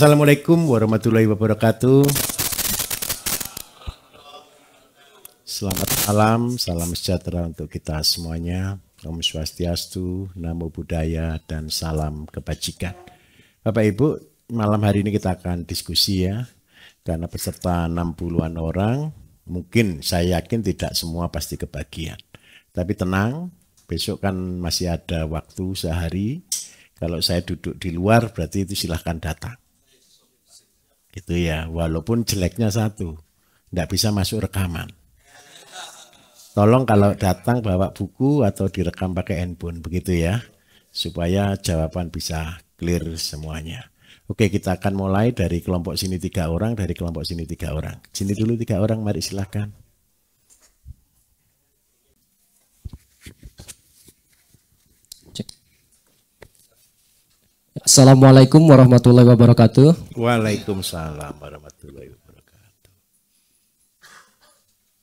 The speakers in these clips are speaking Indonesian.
Assalamualaikum warahmatullahi wabarakatuh. Selamat malam, salam sejahtera untuk kita semuanya. Om Swastiastu, Namo Buddhaya, dan salam kebajikan. Bapak Ibu, malam hari ini kita akan diskusi ya. Karena peserta 60-an orang, mungkin saya yakin tidak semua pasti kebagian. Tapi tenang, besok kan masih ada waktu sehari. Kalau saya duduk di luar berarti itu silahkan datang. Gitu ya, walaupun jeleknya satu, tidak bisa masuk rekaman. Tolong kalau datang bawa buku atau direkam pakai handphone, begitu ya. Supaya jawaban bisa clear semuanya. Oke, kita akan mulai dari kelompok sini 3 orang, dari kelompok sini 3 orang. Sini dulu 3 orang, mari silahkan. Assalamualaikum warahmatullahi wabarakatuh. Waalaikumsalam warahmatullahi wabarakatuh.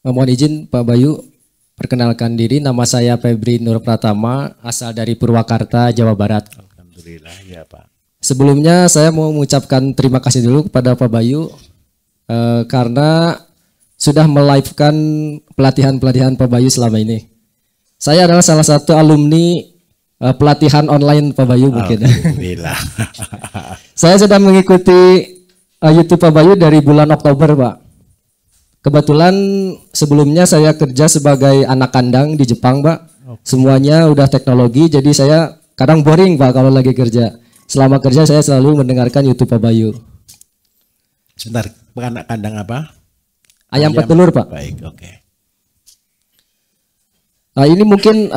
Mohon izin Pak Bayu, perkenalkan diri, nama saya Febri Nur Pratama, asal dari Purwakarta, Jawa Barat. Alhamdulillah ya Pak. Sebelumnya saya mau mengucapkan terima kasih dulu kepada Pak Bayu karena sudah melivekan pelatihan-pelatihan Pak Bayu selama ini. Saya adalah salah satu alumni pelatihan online Pak Bayu mungkin. Alhamdulillah. Saya sudah mengikuti YouTube Pak Bayu dari bulan Oktober Pak. Kebetulan sebelumnya saya kerja sebagai anak kandang di Jepang Pak. Semuanya udah teknologi, jadi saya kadang boring Pak kalau lagi kerja. Selama kerja saya selalu mendengarkan YouTube Pak Bayu. Sebentar, anak kandang apa? Ayam petelur Pak. Baik, oke. Nah ini mungkin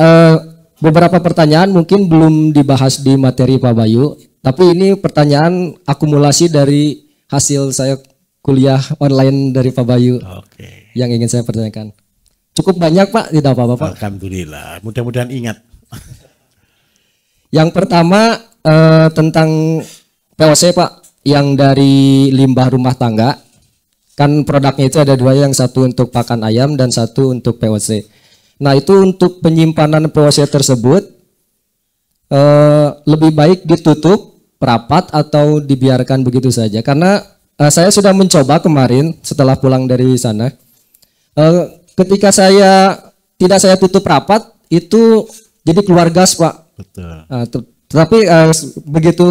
beberapa pertanyaan mungkin belum dibahas di materi Pak Bayu. Tapi ini pertanyaan akumulasi dari hasil saya kuliah online dari Pak Bayu. Oke. Yang ingin saya pertanyakan. Cukup banyak Pak, tidak apa-apa Pak. Alhamdulillah, mudah-mudahan ingat. Yang pertama tentang POC Pak, yang dari limbah rumah tangga. Kan produknya itu ada 2, yang satu untuk pakan ayam dan satu untuk POC. Nah itu untuk penyimpanan POC tersebut lebih baik ditutup rapat atau dibiarkan begitu saja. Karena saya sudah mencoba kemarin setelah pulang dari sana. Ketika tidak saya tutup rapat itu jadi keluar gas Pak. Betul. Tetapi begitu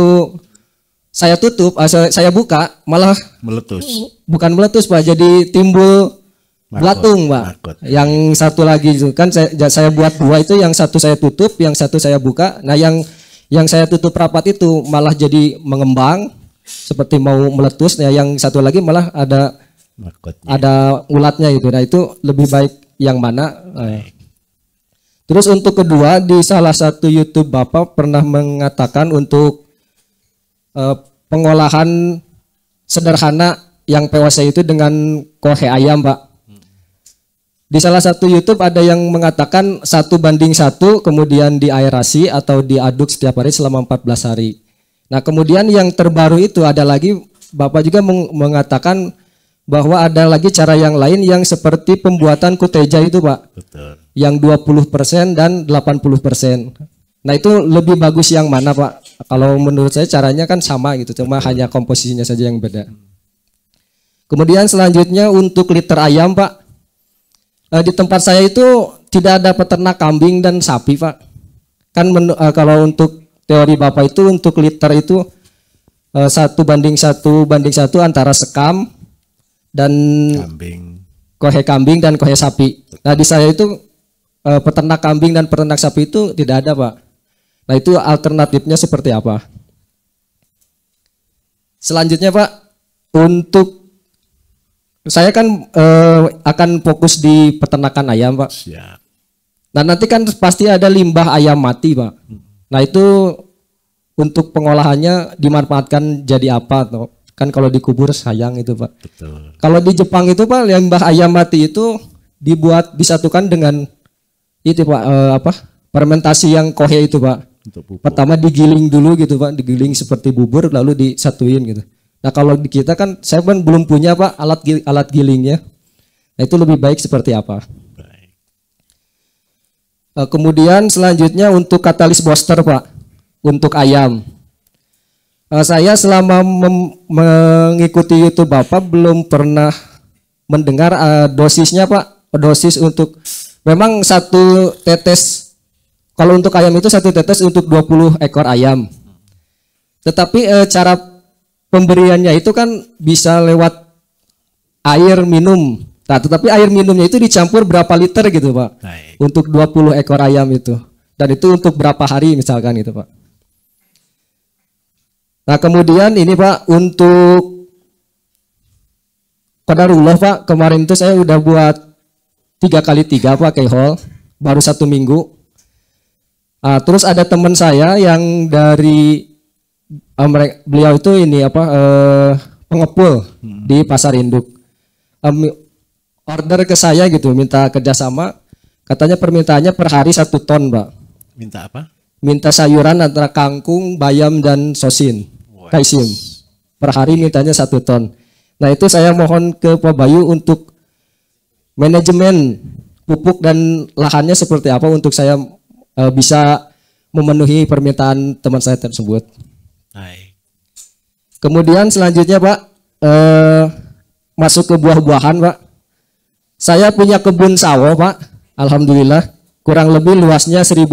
saya tutup, saya buka malah Meletus. Bukan meletus Pak, jadi timbul belatung Pak. Makut. Yang satu lagi itu kan saya buat 2 itu, yang satu saya tutup, yang satu saya buka. Nah yang saya tutup rapat itu malah jadi mengembang seperti mau meletus. Nah yang satu lagi malah ada Makutnya. ada ulatnya itu. Nah itu lebih baik yang mana? Terus untuk kedua, di salah satu YouTube Bapak pernah mengatakan untuk pengolahan sederhana yang POC itu dengan kohe ayam Pak. Di salah satu YouTube ada yang mengatakan 1:1, kemudian diaerasi atau diaduk setiap hari selama 14 hari. Nah kemudian yang terbaru itu ada lagi, Bapak juga mengatakan bahwa ada lagi cara yang lain yang seperti pembuatan kuteja itu Pak. Betul. Yang 20% dan 80%. Nah itu lebih bagus yang mana Pak? Kalau menurut saya caranya kan sama gitu, cuma hanya komposisinya saja yang beda. Kemudian selanjutnya untuk liter ayam Pak. Di tempat saya itu tidak ada peternak kambing dan sapi Pak. Kan kalau untuk teori Bapak itu untuk liter itu 1:1 antara sekam dan kohe kambing dan kohe sapi. Nah di saya itu peternak kambing dan peternak sapi itu tidak ada Pak. Nah itu alternatifnya seperti apa? Selanjutnya Pak, untuk saya kan akan fokus di peternakan ayam Pak. Siap. Nah nanti kan pasti ada limbah ayam mati Pak. Nah itu untuk pengolahannya dimanfaatkan jadi apa? Kan kalau dikubur sayang itu Pak. Betul. Kalau di Jepang itu Pak, limbah ayam mati itu disatukan dengan itu Pak, fermentasi yang kohe itu Pak. Pertama digiling dulu gitu Pak, digiling seperti bubur lalu disatuin gitu. Nah kalau di kita kan saya kan belum punya Pak alat gilingnya. Nah itu lebih baik seperti apa? Baik. Kemudian selanjutnya untuk katalis booster Pak, untuk ayam. Saya selama mengikuti YouTube Bapak belum pernah mendengar dosisnya Pak. Dosis untuk memang satu tetes, kalau untuk ayam itu satu tetes untuk 20 ekor ayam. Tetapi cara pemberiannya itu kan bisa lewat air minum. Nah, tetapi air minumnya itu dicampur berapa liter gitu Pak. Baik. Untuk 20 ekor ayam itu. Dan itu untuk berapa hari misalkan gitu Pak. Nah kemudian ini Pak, untuk qadarullah Pak, kemarin itu saya udah buat 3x3 Pak keyhole, baru 1 minggu. Terus ada teman saya yang dari beliau itu ini apa pengepul di pasar induk, order ke saya gitu, minta kerjasama, katanya permintaannya per hari 1 ton Pak. Minta apa? Minta sayuran antara kangkung, bayam dan sosin, kaisim. Per hari mintanya 1 ton. Nah itu saya mohon ke Pak Bayu untuk manajemen pupuk dan lahannya seperti apa untuk saya bisa memenuhi permintaan teman saya tersebut. Baik. Kemudian selanjutnya Pak, masuk ke buah-buahan Pak. Saya punya kebun sawo Pak, alhamdulillah. Kurang lebih luasnya 1.500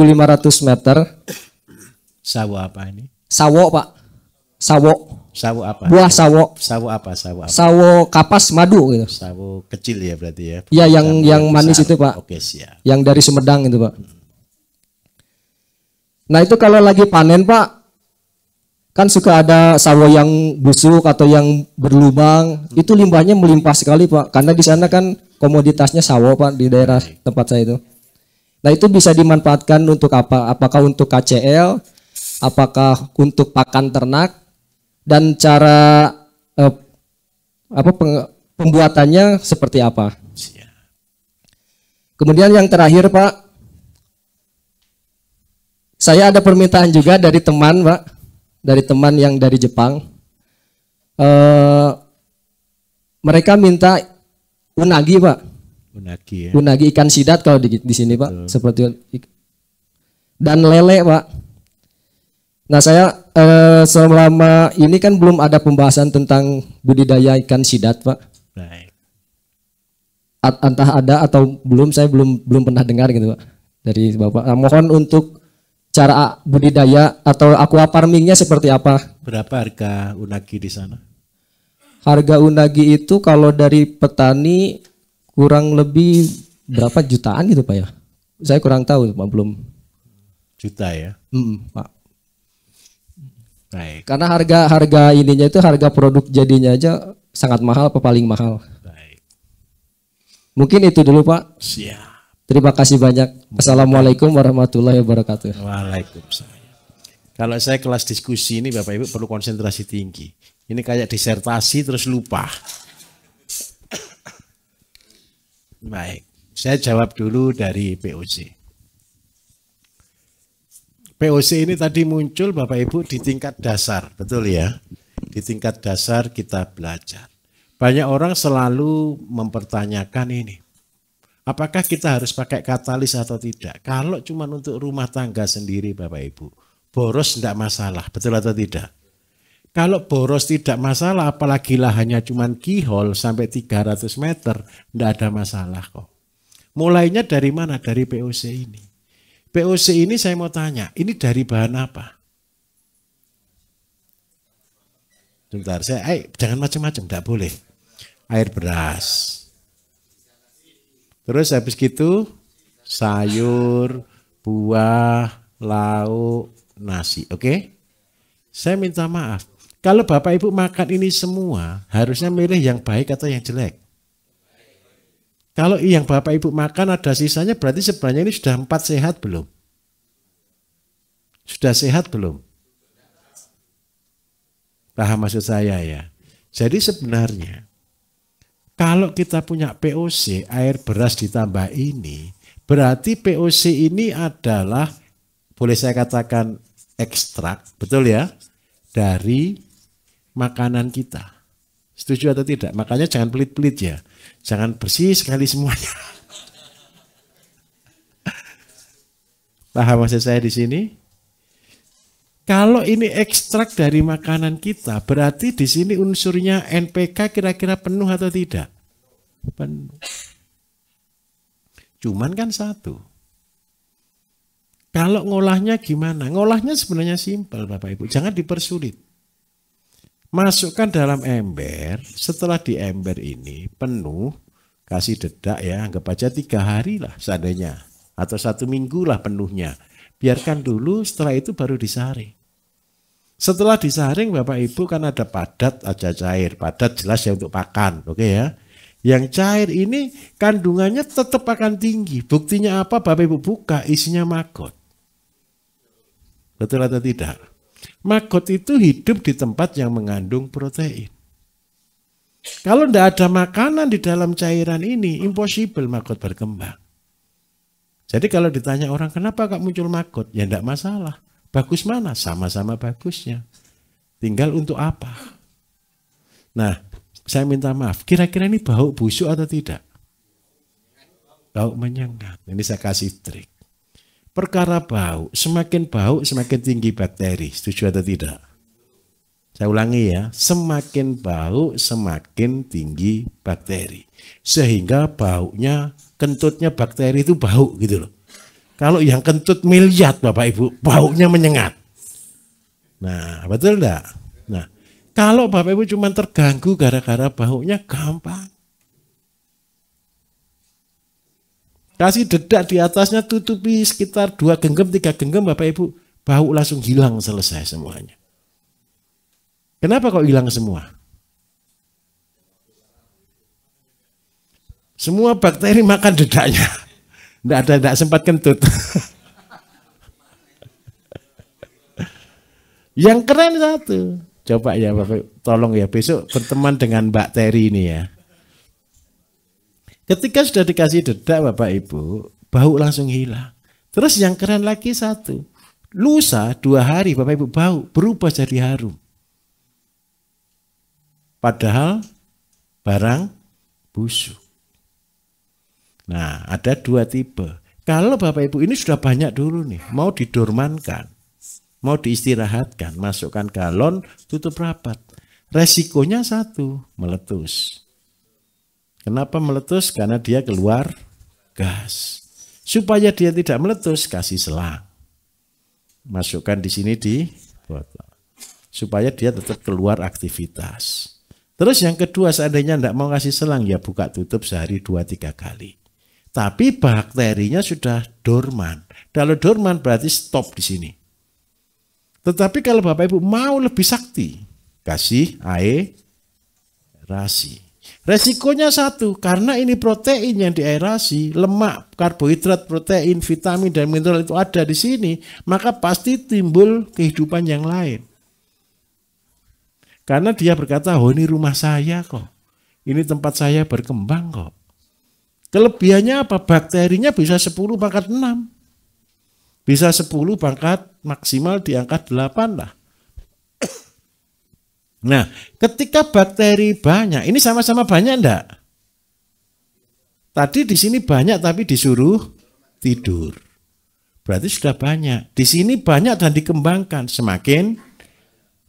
meter. Sawo apa ini? Sawo Pak, sawo. Sawo apa? Buah sawo. Sawo apa? Sawo apa? Sawo kapas madu gitu. Sawo kecil ya berarti ya? Ya yang manis besar. itu Pak. Oke siap. Yang dari Sumedang itu Pak. Nah itu kalau lagi panen Pak, kan suka ada sawo yang busuk atau yang berlubang. Itu limbahnya melimpah sekali Pak. Karena di sana kan komoditasnya sawo Pak di daerah tempat saya itu. Nah itu bisa dimanfaatkan untuk apa? Apakah untuk KCL, apakah untuk pakan ternak, dan cara pembuatannya seperti apa? Kemudian yang terakhir Pak, saya ada permintaan juga dari teman Pak, dari teman yang dari Jepang. Mereka minta unagi Pak. Unagi ya. Unagi ikan sidat kalau di sini Pak, seperti dan lele Pak. Nah saya selama ini kan belum ada pembahasan tentang budidaya ikan sidat Pak. Baik. Entah ada atau belum, saya belum pernah dengar gitu Pak dari Bapak. Nah, mohon untuk cara budidaya atau aqua farmingnya seperti apa? Berapa harga unagi di sana? Harga unagi itu kalau dari petani kurang lebih berapa jutaan gitu Pak ya? Saya kurang tahu Pak, belum. Juta ya? Pak. Baik. Karena harga ininya itu harga produk jadinya aja sangat mahal, apa paling mahal. Baik. Mungkin itu dulu Pak. Siap. Terima kasih banyak. Assalamualaikum warahmatullahi wabarakatuh. Waalaikumsalam. Kalau saya kelas diskusi ini Bapak Ibu perlu konsentrasi tinggi. Ini kayak disertasi terus lupa. Baik, saya jawab dulu dari POC. POC ini tadi muncul Bapak Ibu di tingkat dasar, betul ya? Di tingkat dasar kita belajar. Banyak orang selalu mempertanyakan ini. Apakah kita harus pakai katalis atau tidak? Kalau cuma untuk rumah tangga sendiri Bapak Ibu, boros tidak masalah, betul atau tidak? Kalau boros tidak masalah, apalagi lahannya cuma keyhole sampai 300 meter, tidak ada masalah kok. Mulainya dari mana? Dari POC ini. POC ini saya mau tanya, ini dari bahan apa? Sebentar, jangan macam-macam, tidak boleh. Air beras. Terus habis gitu, sayur, buah, lauk, nasi, oke? Saya minta maaf. Kalau Bapak Ibu makan ini semua, harusnya milih yang baik atau yang jelek? Kalau yang Bapak Ibu makan ada sisanya, berarti sebenarnya ini sudah 4 sehat belum? Sudah sehat belum? Paham maksud saya ya? Jadi sebenarnya, kalau kita punya POC, air beras ditambah ini, berarti POC ini adalah, boleh saya katakan ekstrak, betul ya? Dari makanan kita. Setuju atau tidak? Makanya jangan pelit-pelit ya. Jangan bersih sekali semuanya. Paham maksud saya di sini? Kalau ini ekstrak dari makanan kita, berarti di sini unsurnya NPK kira-kira penuh atau tidak? Penuh. Cuman kan satu. Kalau ngolahnya gimana? Ngolahnya sebenarnya simpel Bapak Ibu, jangan dipersulit. Masukkan dalam ember, setelah di ember ini penuh, kasih dedak ya, anggap aja 3 hari lah seandainya. Atau 1 minggu lah penuhnya. Biarkan dulu, setelah itu baru disaring. Setelah disaring Bapak Ibu kan ada padat, ada cair. Padat jelas ya untuk pakan, oke ya. Yang cair ini kandungannya tetap akan tinggi. Buktinya apa? Bapak Ibu buka, isinya maggot. Betul atau tidak? Maggot itu hidup di tempat yang mengandung protein. Kalau tidak ada makanan di dalam cairan ini, impossible maggot berkembang. Jadi kalau ditanya orang, kenapa kok muncul maggot? Ya tidak masalah. Bagus mana? Sama-sama bagusnya. Tinggal untuk apa? Nah, saya minta maaf. Kira-kira ini bau busuk atau tidak? Bau menyengat. Ini saya kasih trik. Perkara bau, semakin tinggi bakteri. Setuju atau tidak? Saya ulangi ya. Semakin bau, semakin tinggi bakteri. Sehingga baunya, kentutnya bakteri itu bau gitu loh. Kalau yang kentut miliat Bapak Ibu, baunya menyengat. Nah, betul enggak? Nah, kalau Bapak Ibu cuma terganggu gara-gara baunya, gampang. Kasih dedak di atasnya, tutupi sekitar 2 genggam, 3 genggam Bapak Ibu, bau langsung hilang, selesai semuanya. Kenapa kok hilang semua? Semua bakteri makan dedaknya. Tidak sempat kentut. Yang keren satu. Coba ya Bapak, tolong ya besok berteman dengan Mbak Teri ini ya. Ketika sudah dikasih dedak Bapak Ibu, bau langsung hilang. Terus yang keren lagi satu. Lusa 2 hari Bapak Ibu bau berubah jadi harum. Padahal barang busuk. Nah, ada 2 tipe. Kalau Bapak Ibu ini sudah banyak dulu nih, mau didormankan, mau diistirahatkan, masukkan galon, tutup rapat. Resikonya 1, meletus. Kenapa meletus? Karena dia keluar gas. Supaya dia tidak meletus, kasih selang. Masukkan di sini di botol. Supaya dia tetap keluar aktivitas. Terus yang kedua, seandainya tidak mau kasih selang, ya buka tutup sehari 2-3 kali. Tapi bakterinya sudah dorman. Kalau dorman berarti stop di sini. Tetapi kalau Bapak Ibu mau lebih sakti, kasih aerasi. Resikonya 1, karena ini protein yang diaerasi, lemak, karbohidrat, protein, vitamin, dan mineral itu ada di sini, maka pasti timbul kehidupan yang lain. Karena dia berkata, oh ini rumah saya kok. Ini tempat saya berkembang kok. Kelebihannya apa? Bakterinya bisa 10 pangkat 6. Bisa 10 pangkat maksimal di angka 8 lah. Nah, ketika bakteri banyak, ini sama-sama banyak enggak? Tadi di sini banyak tapi disuruh tidur. Berarti sudah banyak. Di sini banyak dan dikembangkan. Semakin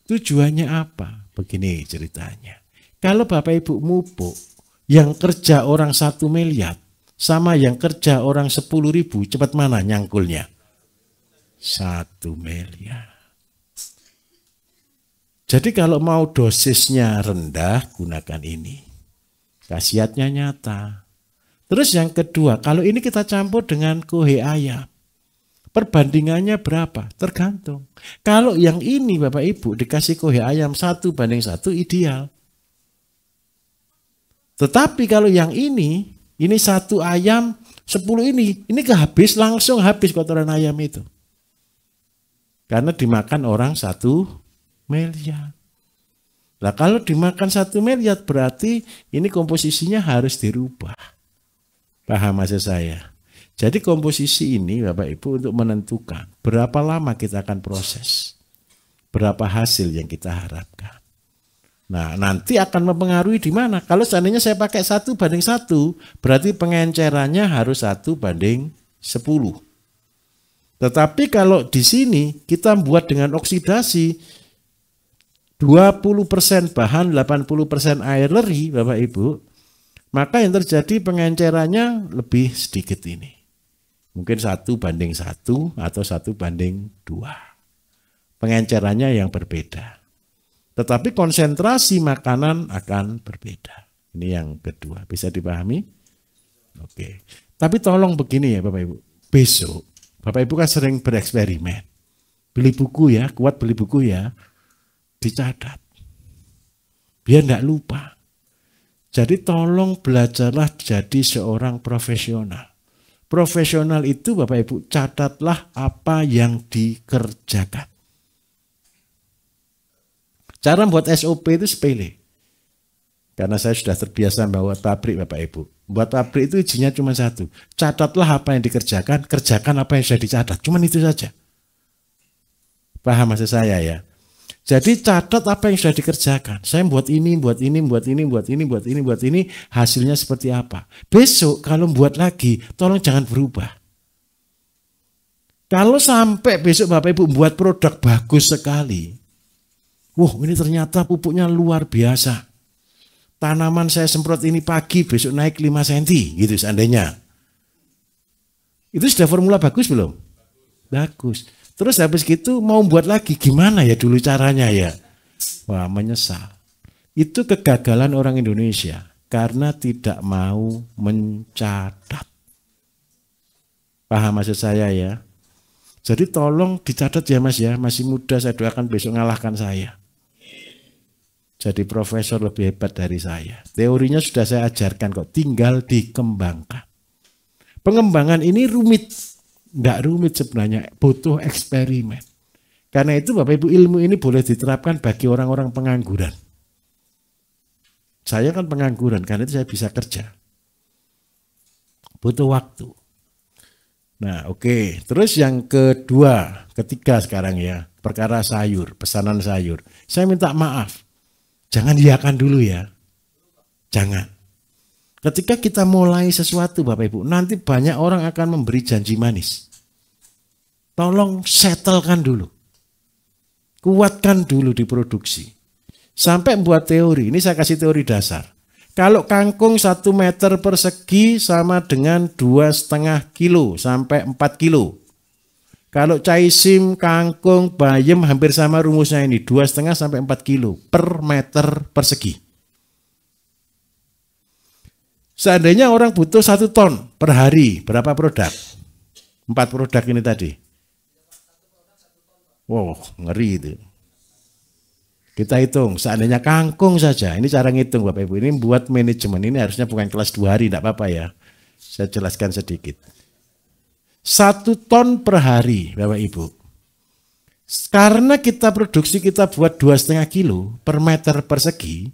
tujuannya apa? Begini ceritanya. Kalau Bapak Ibu mupuk, yang kerja orang 1 miliar sama yang kerja orang 10.000, cepat mana nyangkulnya? 1 miliar. Jadi kalau mau dosisnya rendah, gunakan ini. Khasiatnya nyata. Terus yang kedua, kalau ini kita campur dengan kohe ayam, perbandingannya berapa? Tergantung. Kalau yang ini Bapak Ibu dikasih kohe ayam 1:1 ideal. Tetapi kalau yang ini 1 ayam, 10 ini kehabis, langsung habis kotoran ayam itu. Karena dimakan orang 1 miliar. Nah kalau dimakan 1 miliar berarti ini komposisinya harus dirubah. Paham maksud saya? Jadi komposisi ini Bapak Ibu untuk menentukan berapa lama kita akan proses. Berapa hasil yang kita harapkan. Nah, nanti akan mempengaruhi di mana? Kalau seandainya saya pakai 1:1, berarti pengencerannya harus 1:10. Tetapi kalau di sini kita buat dengan oksidasi 20% bahan, 80% air leri, Bapak Ibu, maka yang terjadi pengencerannya lebih sedikit ini. Mungkin 1:1 atau 1:2. Pengencerannya yang berbeda. Tetapi konsentrasi makanan akan berbeda. Ini yang kedua. Bisa dipahami? Oke. Tapi tolong begini ya Bapak Ibu. Besok, Bapak Ibu kan sering bereksperimen. Beli buku ya, kuat beli buku ya. Dicatat. Biar enggak lupa. Jadi tolong belajarlah jadi seorang profesional. Profesional itu Bapak Ibu catatlah apa yang dikerjakan. Cara membuat SOP itu sepele. Karena saya sudah terbiasa membuat pabrik Bapak Ibu. Buat pabrik itu izinnya cuma satu. Catatlah apa yang dikerjakan, kerjakan apa yang sudah dicatat. Cuman itu saja. Paham maksud saya ya? Jadi catat apa yang sudah dikerjakan. Saya buat ini, buat ini, buat ini, buat ini, buat ini, buat ini. Hasilnya seperti apa. Besok kalau buat lagi, tolong jangan berubah. Kalau sampai besok Bapak Ibu buat produk bagus sekali. Wah ini ternyata pupuknya luar biasa. Tanaman saya semprot ini pagi, besok naik 5 cm. Gitu seandainya. Itu sudah formula bagus belum? Bagus. Terus habis gitu mau buat lagi, gimana ya dulu caranya ya? Wah menyesal. Itu kegagalan orang Indonesia karena tidak mau mencatat. Paham maksud saya ya? Jadi tolong dicatat ya Mas ya, masih muda saya doakan besok ngalahkan saya. Jadi profesor lebih hebat dari saya. Teorinya sudah saya ajarkan kok, tinggal dikembangkan. Pengembangan ini rumit. Enggak rumit sebenarnya, butuh eksperimen. Karena itu Bapak Ibu ilmu ini boleh diterapkan bagi orang-orang pengangguran. Saya kan pengangguran, karena itu saya bisa kerja. Butuh waktu. Nah oke, terus yang ketiga sekarang ya, perkara sayur, pesanan sayur. Saya minta maaf, jangan iakan dulu ya. Jangan. Ketika kita mulai sesuatu Bapak Ibu, nanti banyak orang akan memberi janji manis. Tolong settlekan dulu. Kuatkan dulu di produksi. Sampai membuat teori, ini saya kasih teori dasar. Kalau kangkung 1 meter persegi sama dengan 2,5 kilo sampai 4 kilo. Kalau caisim, kangkung, bayam hampir sama rumusnya ini, 2,5 sampai 4 kilo per meter persegi. Seandainya orang butuh 1 ton per hari, berapa produk? 4 produk ini tadi. Wow, ngeri itu. Kita hitung, seandainya kangkung saja, ini cara ngitung Bapak Ibu, ini buat manajemen, ini harusnya bukan kelas 2 hari, tidak apa-apa ya. Saya jelaskan sedikit. 1 ton per hari Bapak Ibu. Karena kita produksi, kita buat 2,5 kilo per meter persegi,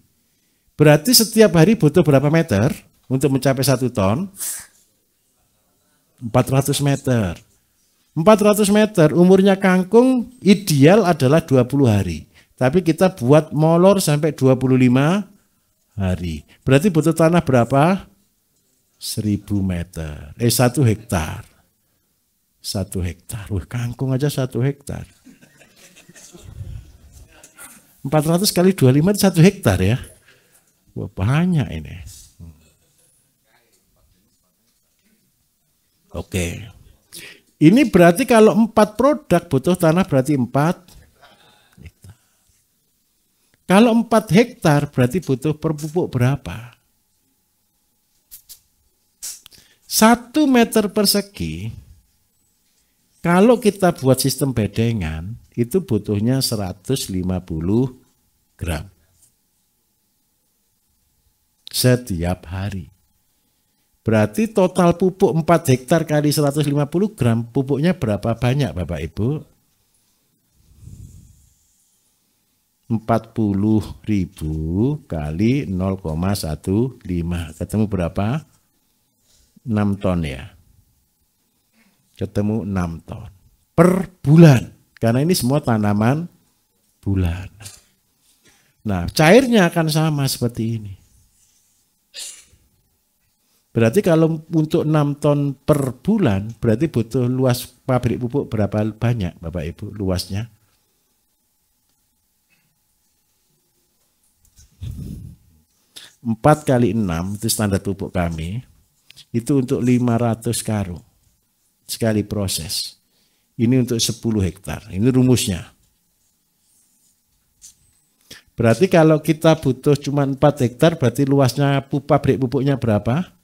berarti setiap hari butuh berapa meter? Untuk mencapai 1 ton, 400 meter. 400 meter, umurnya kangkung ideal adalah 20 hari. Tapi kita buat molor sampai 25 hari. Berarti butuh tanah berapa? 1.000 meter. 1 hektar. 1 hektar. Wah, kangkung aja 1 hektar. 400 kali 25 itu 1 hektar ya. Wah, banyak ini. Oke. Ini berarti kalau 4 produk butuh tanah berarti 4 hektar. Kalau 4 hektar berarti butuh per pupuk berapa? 1 meter persegi, kalau kita buat sistem bedengan, itu butuhnya 150 gram. Setiap hari. Berarti total pupuk 4 hektar kali 150 gram, pupuknya berapa banyak Bapak Ibu? 40.000 kali 0,15. Ketemu berapa? 6 ton ya. Ketemu 6 ton. Per bulan. Karena ini semua tanaman bulan. Nah, cairnya akan sama seperti ini. Berarti kalau untuk 6 ton per bulan, berarti butuh luas pabrik pupuk berapa banyak Bapak Ibu luasnya? Empat kali 6 itu standar pupuk kami, itu untuk 500 karung sekali proses. Ini untuk 10 hektar, ini rumusnya. Berarti kalau kita butuh cuma 4 hektar, berarti luasnya pabrik pupuknya berapa?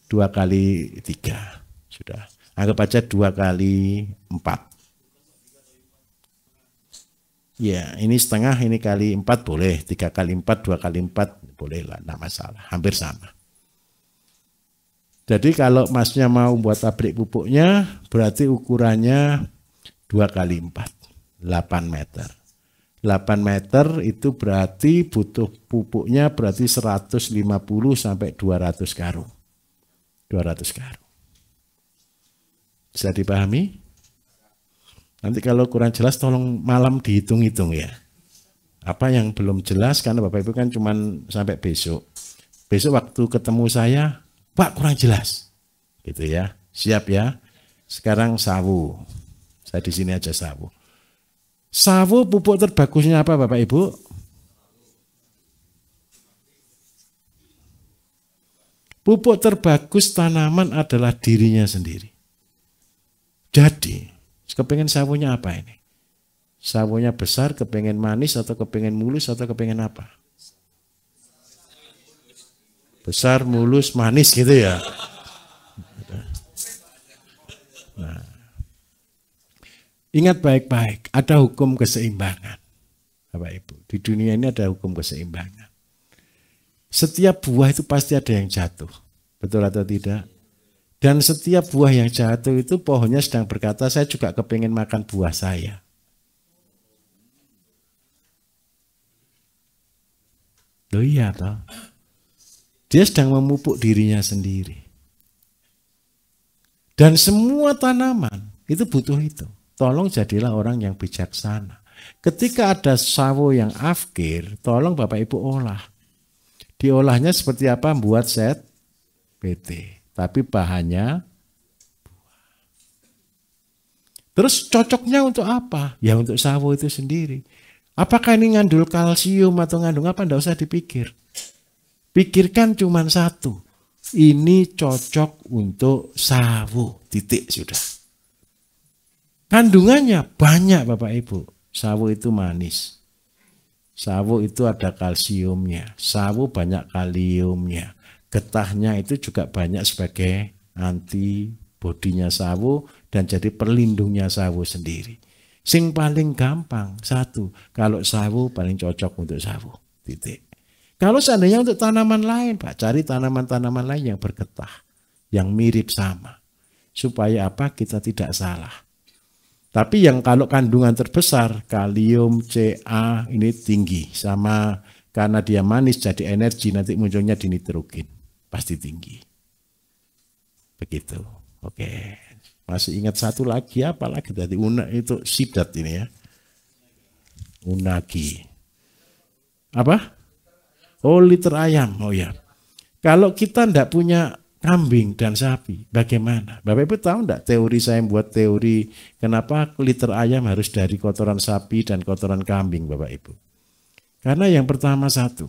2 kali 3 sudah. Anggap aja 2 kali 4. Ya, ini setengah, ini kali 4 boleh. 3 kali 4, 2 kali 4 boleh lah, tidak masalah. Hampir sama. Jadi kalau masnya mau buat pabrik pupuknya, berarti ukurannya 2 kali 4, 8 meter. 8 meter itu berarti butuh pupuknya berarti 150 sampai 200 karung. 200 karung. Bisa dipahami? Nanti kalau kurang jelas tolong malam dihitung-hitung ya. Apa yang belum jelas karena Bapak Ibu kan cuma sampai besok. Besok waktu ketemu saya, Pak kurang jelas. Gitu ya. Siap ya. Sekarang sawu. Saya di sini aja sawu. Sawu pupuk terbagusnya apa Bapak Ibu? Pupuk terbagus tanaman adalah dirinya sendiri. Jadi, kepengen sawunya apa ini? Sawunya besar, kepengen manis, atau kepengen mulus, atau kepengen apa? Besar, mulus, manis gitu ya. Nah, ingat baik-baik, ada hukum keseimbangan. Bapak Ibu, di dunia ini ada hukum keseimbangan. Setiap buah itu pasti ada yang jatuh. Betul atau tidak? Dan setiap buah yang jatuh itu pohonnya sedang berkata, saya juga kepengen makan buah saya. Loh iya toh. Dia sedang memupuk dirinya sendiri. Dan semua tanaman itu butuh itu. Tolong jadilah orang yang bijaksana. Ketika ada sawo yang afkir, tolong Bapak Ibu olah. Diolahnya seperti apa? Buat set PT. Tapi bahannya buah. Terus cocoknya untuk apa? Ya untuk sawo itu sendiri. Apakah ini ngandung kalsium atau ngandung apa? Tidak usah dipikir. Pikirkan cuma satu. Ini cocok untuk sawo. Titik sudah. Kandungannya banyak Bapak Ibu. Sawo itu manis. Sawo itu ada kalsiumnya, sawo banyak kaliumnya, getahnya itu juga banyak sebagai antibodinya sawo dan jadi pelindungnya sawo sendiri. Sing paling gampang, satu, kalau sawo paling cocok untuk sawo, titik. Kalau seandainya untuk tanaman lain, Pak, cari tanaman-tanaman lain yang bergetah, yang mirip sama. Supaya apa? Kita tidak salah. Tapi yang kalau kandungan terbesar, kalium, Ca ini tinggi. Sama karena dia manis jadi energi, nanti munculnya dinitrogen. Pasti tinggi. Begitu. Oke. Masih ingat satu lagi, apa lagi tadi? Itu sidat ini ya. Unagi. Apa? Oh, liter ayam. Oh ya. Kalau kita tidak punya kambing dan sapi, bagaimana? Bapak Ibu tahu enggak teori saya buat teori kenapa liter ayam harus dari kotoran sapi dan kotoran kambing Bapak Ibu? Karena yang pertama satu,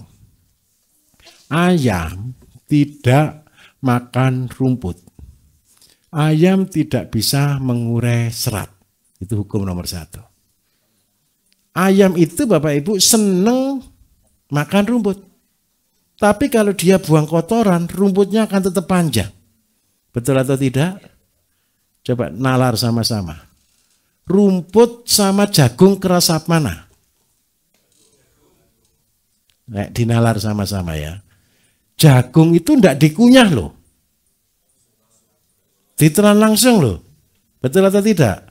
ayam tidak makan rumput. Ayam tidak bisa mengurai serat. Itu hukum nomor 1. Ayam itu Bapak Ibu seneng makan rumput. Tapi kalau dia buang kotoran, rumputnya akan tetap panjang. Betul atau tidak? Coba nalar sama-sama. Rumput sama jagung kerasa mana? Nah, dinalar sama-sama ya. Jagung itu tidak dikunyah loh. Ditelan langsung loh. Betul atau tidak?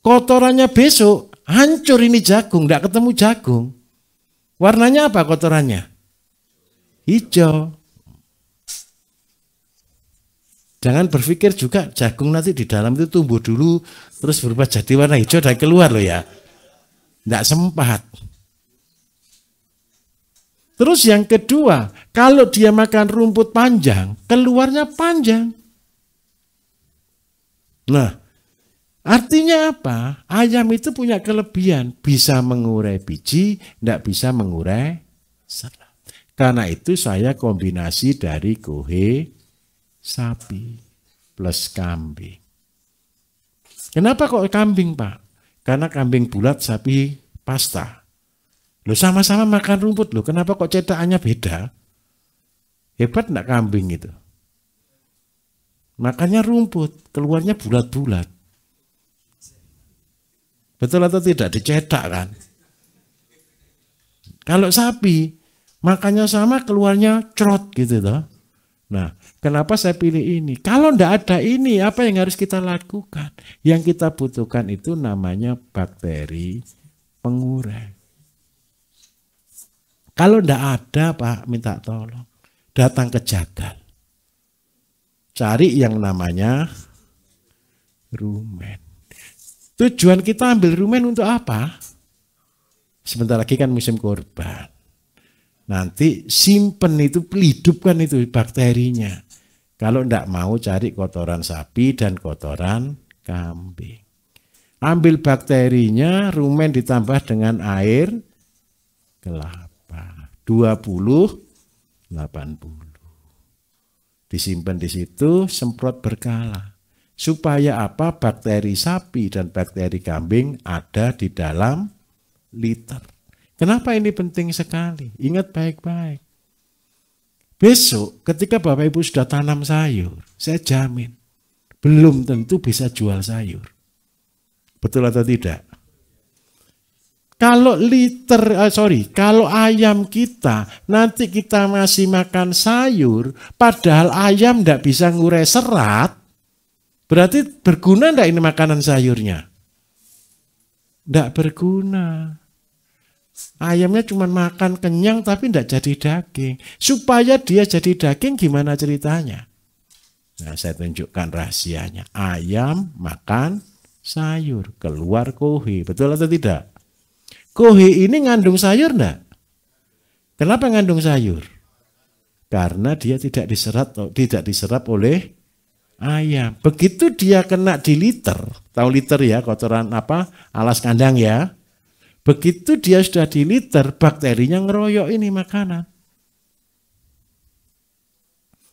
Kotorannya besok, hancur ini jagung, tidak ketemu jagung. Warnanya apa kotorannya? Hijau. Jangan berpikir juga jagung nanti di dalam itu tumbuh dulu terus berubah jadi warna hijau dan keluar loh ya. Tidak sempat. Terus yang kedua, kalau dia makan rumput panjang, keluarnya panjang. Nah, artinya apa? Ayam itu punya kelebihan, bisa mengurai biji, tidak bisa mengurai serat. Karena itu saya kombinasi dari kohe sapi plus kambing. Kenapa kok kambing, Pak? Karena kambing bulat, sapi pasta. Loh, sama-sama makan rumput loh. Kenapa kok cetakannya beda? Hebat enggak kambing itu? Makannya rumput, keluarnya bulat-bulat. Betul atau tidak? Dicetak kan? Kalau sapi, makannya sama, keluarnya crot gitu toh. Nah, kenapa saya pilih ini? Kalau enggak ada ini, apa yang harus kita lakukan? Yang kita butuhkan itu namanya bakteri pengurai. Kalau enggak ada, Pak, minta tolong. Datang ke Jagal. Cari yang namanya rumen. Tujuan kita ambil rumen untuk apa? Sebentar lagi kan musim kurban. Nanti simpen itu, hidupkan itu bakterinya. Kalau enggak mau cari kotoran sapi dan kotoran kambing. Ambil bakterinya, rumen ditambah dengan air kelapa. 20-80. Disimpan di situ, semprot berkala. Supaya apa? Bakteri sapi dan bakteri kambing ada di dalam liter. Kenapa ini penting sekali? Ingat baik-baik. Besok ketika Bapak Ibu sudah tanam sayur, saya jamin belum tentu bisa jual sayur. Betul atau tidak? Kalau kalau ayam kita, nanti kita masih makan sayur, padahal ayam tidak bisa ngurai serat, berarti berguna enggak ini makanan sayurnya? Tidak berguna. Ayamnya cuma makan kenyang tapi tidak jadi daging. Supaya dia jadi daging gimana ceritanya? Nah, saya tunjukkan rahasianya. Ayam makan sayur, keluar kohe. Betul atau tidak? Kohe ini ngandung sayur enggak? Kenapa ngandung sayur? Karena dia tidak diserap oleh ayam. Begitu dia kena di liter, tahu liter ya, kotoran apa? Alas kandang ya. Begitu dia sudah di liter, bakterinya ngeroyok ini makanan.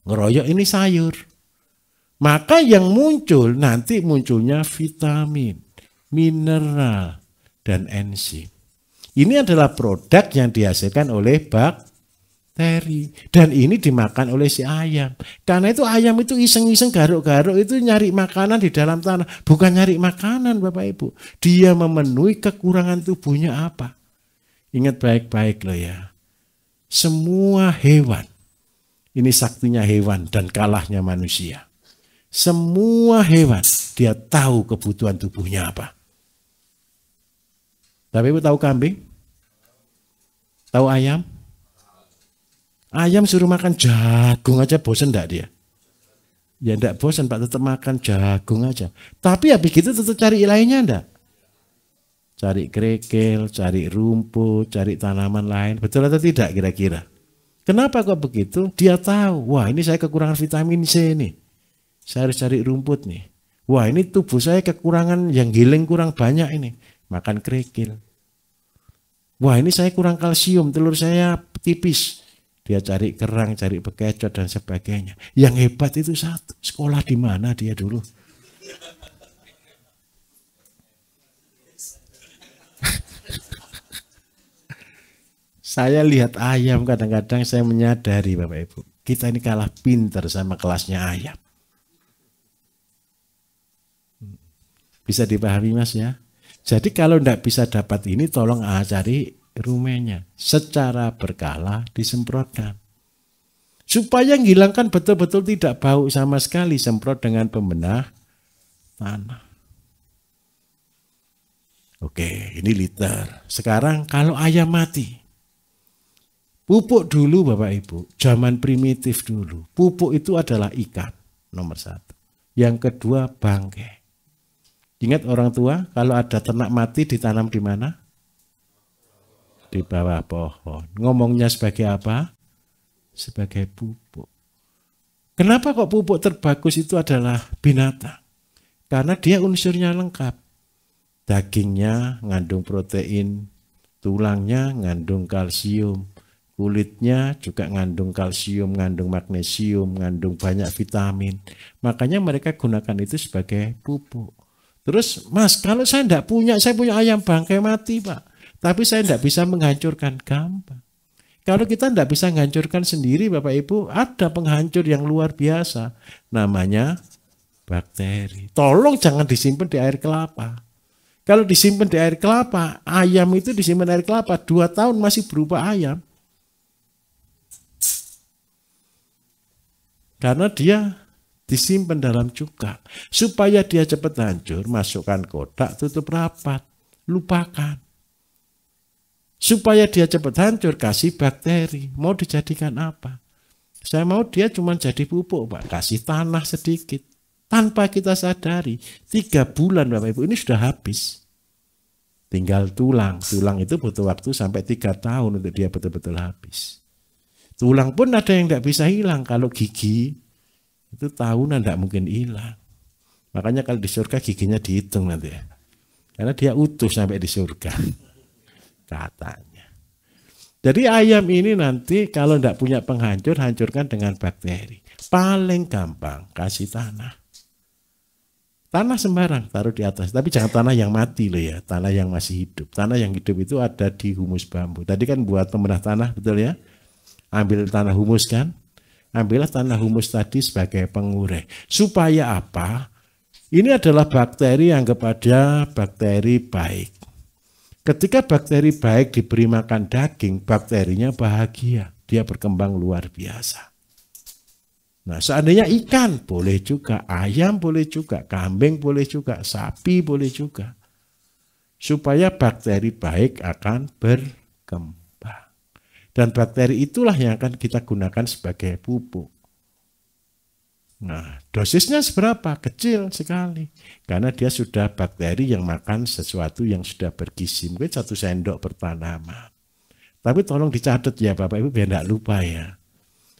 Ngeroyok ini sayur. Maka yang muncul nanti munculnya vitamin, mineral, dan enzim. Ini adalah produk yang dihasilkan oleh bakteri. Dan ini dimakan oleh si ayam. Karena itu ayam itu iseng-iseng garuk-garuk itu nyari makanan di dalam tanah. Bukan nyari makanan Bapak Ibu. Dia memenuhi kekurangan tubuhnya apa. Ingat baik-baik loh ya. Semua hewan. Ini saktinya hewan dan kalahnya manusia. Semua hewan dia tahu kebutuhan tubuhnya apa. Bapak Ibu tahu kambing? Tahu ayam? Ayam suruh makan jagung aja bosan enggak dia? Ya enggak bosan Pak, tetap makan jagung aja. Tapi habis gitu tetap cari lainnya enggak? Cari kerikil, cari rumput, cari tanaman lain. Betul atau tidak kira-kira? Kenapa kok begitu? Dia tahu, wah ini saya kekurangan vitamin C nih. Saya harus cari rumput nih. Wah ini tubuh saya kekurangan yang giling kurang banyak ini. Makan kerikil. Wah ini saya kurang kalsium, telur saya tipis. Dia cari kerang, cari bekecot dan sebagainya. Yang hebat itu satu, sekolah di mana dia dulu? Saya lihat ayam kadang-kadang saya menyadari Bapak Ibu. Kita ini kalah pinter sama kelasnya ayam. Bisa dipahami Mas ya? Jadi kalau tidak bisa dapat ini tolong cari rumennya. Secara berkala disemprotkan. Supaya menghilangkan betul-betul tidak bau sama sekali. Semprot dengan pembenah tanah. Oke ini liter. Sekarang kalau ayam mati. Pupuk dulu Bapak Ibu. Zaman primitif dulu. Pupuk itu adalah ikan. Nomor 1. Yang kedua bangkai. Ingat orang tua, kalau ada ternak mati ditanam di mana? Di di bawah pohon. Ngomongnya sebagai apa? Sebagai pupuk. Kenapa kok pupuk terbagus itu adalah binatang? Karena dia unsurnya lengkap. Dagingnya ngandung protein, tulangnya ngandung kalsium, kulitnya juga ngandung kalsium, ngandung magnesium, ngandung banyak vitamin. Makanya mereka gunakan itu sebagai pupuk. Terus, Mas, kalau saya punya ayam bangkai mati, Pak. Tapi saya tidak bisa menghancurkan, gampang. Kalau kita tidak bisa menghancurkan sendiri, Bapak Ibu, ada penghancur yang luar biasa. Namanya bakteri. Tolong jangan disimpan di air kelapa. Kalau disimpan di air kelapa, ayam itu disimpan air kelapa 2 tahun masih berupa ayam. Karena dia disimpan dalam cuka. Supaya dia cepat hancur, masukkan kotak, tutup rapat, lupakan. Supaya dia cepat hancur, kasih bakteri. Mau dijadikan apa? Saya mau dia cuma jadi pupuk, Pak. Kasih tanah sedikit. Tanpa kita sadari, 3 bulan Bapak Ibu ini sudah habis. Tinggal tulang. Tulang itu butuh waktu sampai 3 tahun untuk dia betul-betul habis. Tulang pun ada yang tidak bisa hilang. Kalau gigi, itu tahunan tidak mungkin hilang. Makanya kalau di surga giginya dihitung nanti ya. Karena dia utuh sampai di surga. Katanya. Jadi ayam ini nanti kalau tidak punya penghancur, hancurkan dengan bakteri. Paling gampang, kasih tanah. Tanah sembarang, taruh di atas. Tapi jangan tanah yang mati loh ya, tanah yang masih hidup. Tanah yang hidup itu ada di humus bambu. Tadi kan buat pemerah tanah, betul ya? Ambil tanah humus kan? Ambillah tanah humus tadi sebagai pengurai. Supaya apa? Ini adalah bakteri yang kepada bakteri baik. Ketika bakteri baik diberi makan daging, bakterinya bahagia. Dia berkembang luar biasa. Nah, seandainya ikan boleh juga, ayam boleh juga, kambing boleh juga, sapi boleh juga. Supaya bakteri baik akan berkembang. Dan bakteri itulah yang akan kita gunakan sebagai pupuk. Nah, dosisnya seberapa? Kecil sekali. Karena dia sudah bakteri yang makan sesuatu yang sudah bergizi. Mungkin 1 sendok per tanaman. Tapi tolong dicatat ya Bapak Ibu biar tidak lupa ya.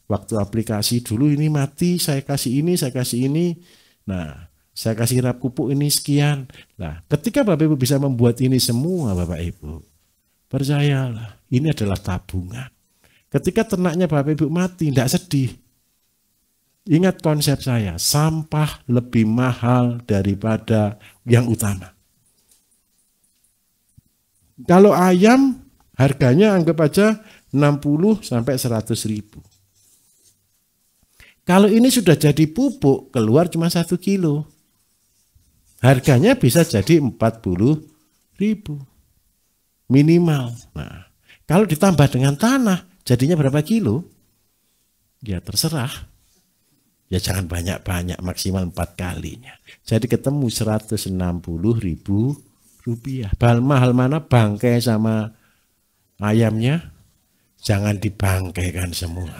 Waktu aplikasi dulu ini mati, saya kasih ini, saya kasih ini. Nah, saya kasih rap pupuk ini sekian. Nah, ketika Bapak Ibu bisa membuat ini semua Bapak Ibu, percayalah, ini adalah tabungan. Ketika ternaknya Bapak Ibu mati, tidak sedih. Ingat konsep saya, sampah lebih mahal daripada yang utama. Kalau ayam, harganya anggap aja 60 sampai 100 ribu. Kalau ini sudah jadi pupuk, keluar cuma 1 kilo. Harganya bisa jadi 40 ribu. Minimal. Nah, kalau ditambah dengan tanah, jadinya berapa kilo? Ya terserah. Ya jangan banyak-banyak, maksimal 4 kalinya. Jadi ketemu 160 ribu rupiah. Mahal mana bangkai sama ayamnya? Jangan dibangkaikan semua.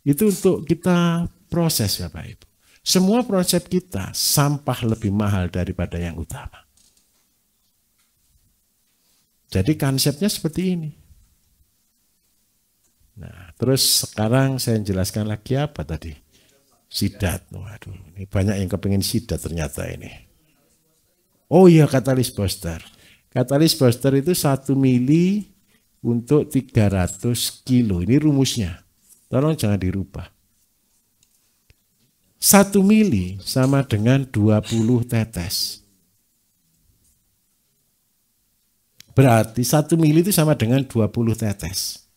Itu untuk kita proses Bapak Ibu. Semua proses kita, sampah lebih mahal daripada yang utama. Jadi konsepnya seperti ini. Nah, terus sekarang saya jelaskan lagi apa tadi? Sidat. Waduh, ini banyak yang kepingin sidat ternyata ini. Oh iya, katalis booster. Katalis booster itu 1 mili untuk 300 kilo. Ini rumusnya. Tolong jangan dirubah. 1 mili sama dengan 20 tetes. Berarti 1 mili itu sama dengan 20 tetes.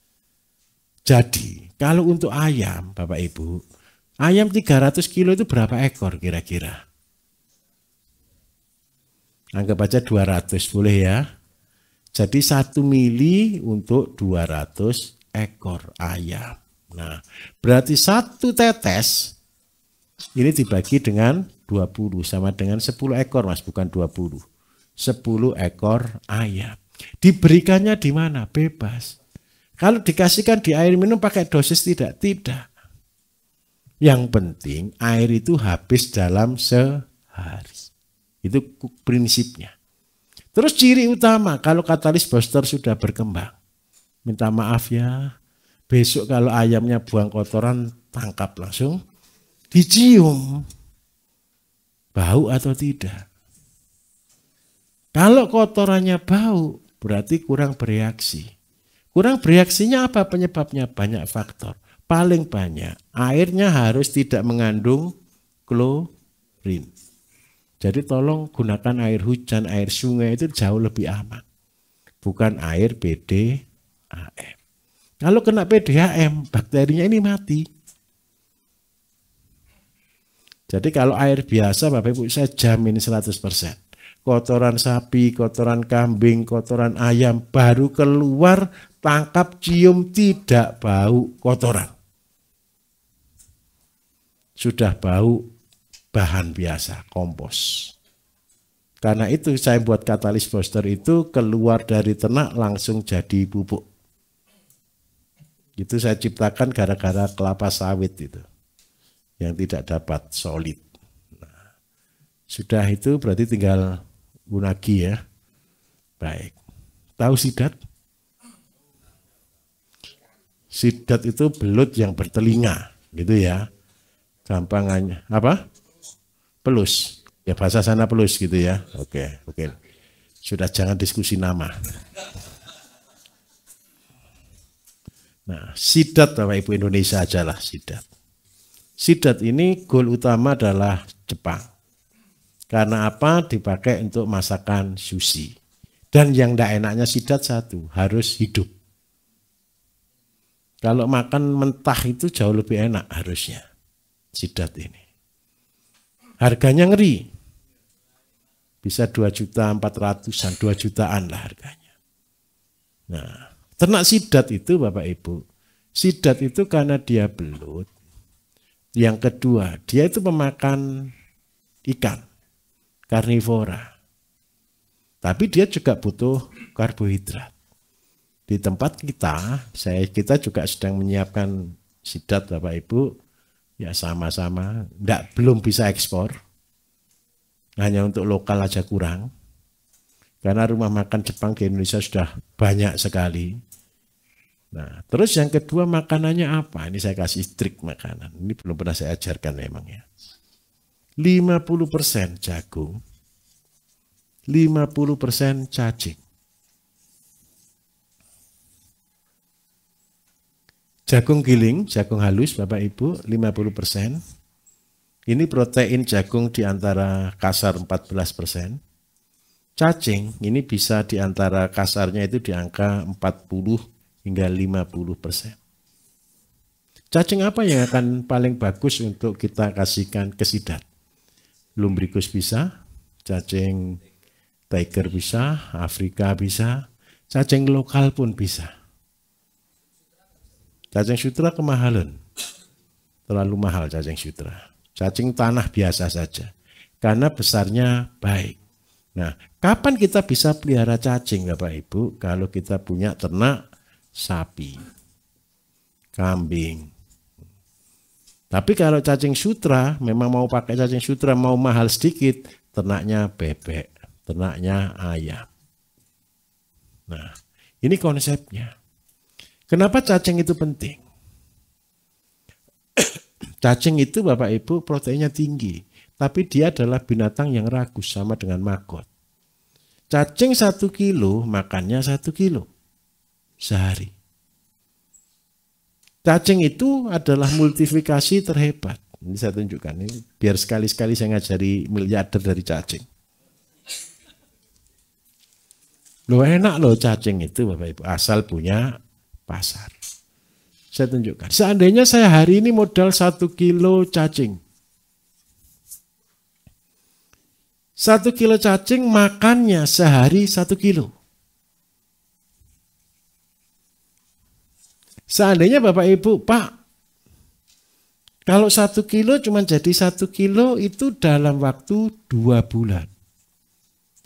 Jadi, kalau untuk ayam, Bapak Ibu, ayam 300 kilo itu berapa ekor kira-kira? Anggap aja 200, boleh ya? Jadi 1 mili untuk 200 ekor ayam. Nah, berarti 1 tetes ini dibagi dengan 20 sama dengan 10 ekor Mas, bukan 20. 10 ekor ayam. Diberikannya di mana? Bebas. Kalau dikasihkan di air minum pakai dosis tidak? Tidak. Yang penting air itu habis dalam sehari. Itu prinsipnya. Terus ciri utama kalau katalis booster sudah berkembang. Minta maaf ya, besok kalau ayamnya buang kotoran, tangkap langsung, dicium. Bau atau tidak. Kalau kotorannya bau, berarti kurang bereaksi. Kurang bereaksinya apa penyebabnya? Banyak faktor. Paling banyak, airnya harus tidak mengandung klorin. Jadi tolong gunakan air hujan, air sungai itu jauh lebih aman. Bukan air PDAM. Kalau kena PDAM, bakterinya ini mati. Jadi kalau air biasa, Bapak Ibu, saya jamin 100%. Kotoran sapi, kotoran kambing, kotoran ayam, baru keluar, tangkap, cium, tidak bau kotoran. Sudah bau bahan biasa, kompos. Karena itu saya buat katalis booster itu keluar dari ternak langsung jadi pupuk. Itu saya ciptakan gara-gara kelapa sawit itu. Yang tidak dapat solid. Nah, sudah itu berarti tinggal gunagi ya. Baik. Tahu sidat? Sidat itu belut yang bertelinga, gitu ya. Gampangannya apa? Pelus. Ya bahasa sana pelus gitu ya. Oke. Sudah jangan diskusi nama. Nah, sidat Bapak Ibu Indonesia ajalah sidat. Sidat ini goal utama adalah Jepang. Karena apa? Dipakai untuk masakan sushi. Dan yang tidak enaknya sidat satu, harus hidup. Kalau makan mentah itu jauh lebih enak harusnya. Sidat ini. Harganya ngeri. Bisa 2.400.000-an, 2 jutaan lah harganya. Nah, ternak sidat itu Bapak Ibu, sidat itu karena dia belut. Yang kedua, dia itu pemakan ikan, karnivora. Tapi dia juga butuh karbohidrat. Di tempat kita juga sedang menyiapkan sidat Bapak Ibu, ya sama-sama, belum bisa ekspor. Hanya untuk lokal aja kurang. Karena rumah makan Jepang di Indonesia sudah banyak sekali. Nah, terus yang kedua makanannya apa? Ini saya kasih trik makanan. Ini belum pernah saya ajarkan memang ya. 50% jagung, 50% cacing. Jagung giling, jagung halus Bapak Ibu, 50%. Ini protein jagung di antara kasar 14%. Cacing ini bisa di antara kasarnya itu di angka 40 hingga 50%. Cacing apa yang akan paling bagus untuk kita kasihkan ke sidat? Lumbricus bisa, cacing tiger bisa, Afrika bisa, cacing lokal pun bisa. Cacing sutra kemahalan. Terlalu mahal cacing sutra. Cacing tanah biasa saja. Karena besarnya baik. Nah, kapan kita bisa pelihara cacing Bapak Ibu? Kalau kita punya ternak sapi, kambing. Tapi kalau cacing sutra, memang mau pakai cacing sutra, mau mahal sedikit, ternaknya bebek, ternaknya ayam. Nah, ini konsepnya. Kenapa cacing itu penting? Cacing itu Bapak Ibu proteinnya tinggi, tapi dia adalah binatang yang ragus sama dengan maggot. Cacing 1 kilo, makannya 1 kilo sehari. Cacing itu adalah multifikasi terhebat. Ini saya tunjukkan, ini biar sekali-sekali saya ngajari miliarder dari cacing. Loh enak loh cacing itu Bapak Ibu, asal punya pasar. Saya tunjukkan. Seandainya saya hari ini modal 1 kilo cacing. 1 kilo cacing makannya sehari 1 kilo. Seandainya Bapak Ibu, Pak, kalau 1 kilo cuma jadi 1 kilo itu dalam waktu 2 bulan.